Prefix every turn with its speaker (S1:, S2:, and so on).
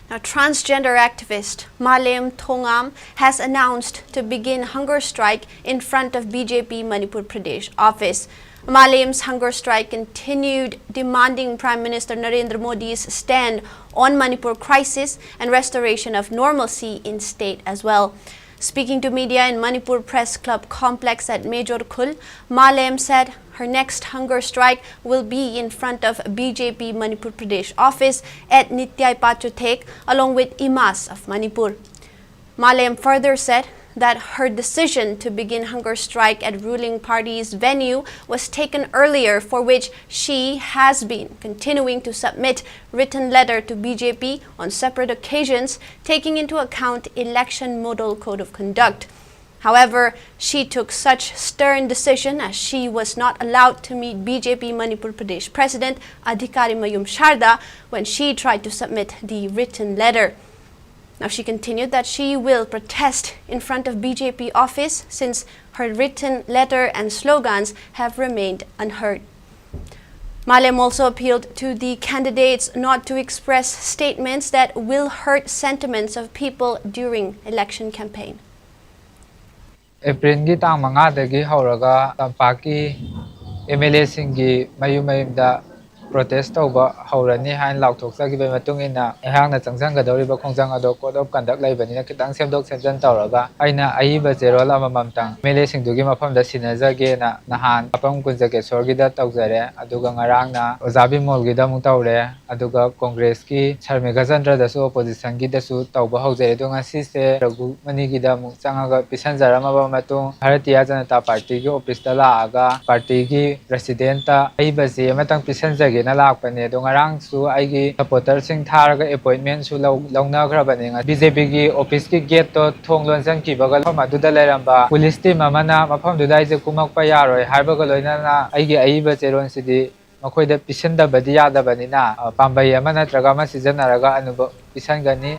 S1: Now, transgender activist Malem has announced to begin hunger strike in front of BJP Manipur Pradesh office. Malem's hunger strike continued demanding Prime Minister Narendra Modi's stand on Manipur crisis and restoration of normalcy in state as well. Speaking to media in Manipur Press Club complex at Major Khul, Malem said her next hunger strike will be in front of BJP Manipur Pradesh office at Nityai Pachothek along with Imas of Manipur. Malem further said that her decision to begin hunger strike at ruling party's venue was taken earlier, for which she has been continuing to submit written letter to BJP on separate occasions, taking into account election model code of conduct. However, she took such stern decision as she was not allowed to meet BJP Manipur Pradesh President Adhikari Mayum Sharda when she tried to submit the written letter. Now, she continued that she will protest in front of BJP office since her written letter and slogans have remained unheard. Malem also appealed to the candidates not to express statements that will hurt sentiments of people during election campaign.
S2: April gi tang manga dagi hauraga tampaki MLA singi mayum protest tauba haurani hain lauthoksagibe matung ina ehangna changsangadoriba khongjang ado code of conduct laibanina kitang semdok semjan tawraga aina aiba zerol amamamtang mele singdugi mafamda sinajage na nahan apam kunjage sorgida tawjare aduga ngarangna ojabi molgida mung tawre aduga congress ki Sharmega Chandra dasu opposition gi dasu tawba haujare donga sise ragu manigida mung changaga pisanjarama ba matung Bharatiya Janata Party gi office da laaga party gi president ta aiba je matang pisanjage na lakpane dongarang su aigi supporter sing tharaga appointment su launa grabane BJP gi office ki gate to thonglon sang ki bagal maduda leramba police team amana mafam dudai je kumakpa yaroi harbaga loina na aigi aiba cheron sidi makoida pisanda badi yada banina pambai amana traga ma season araga anuba pisangani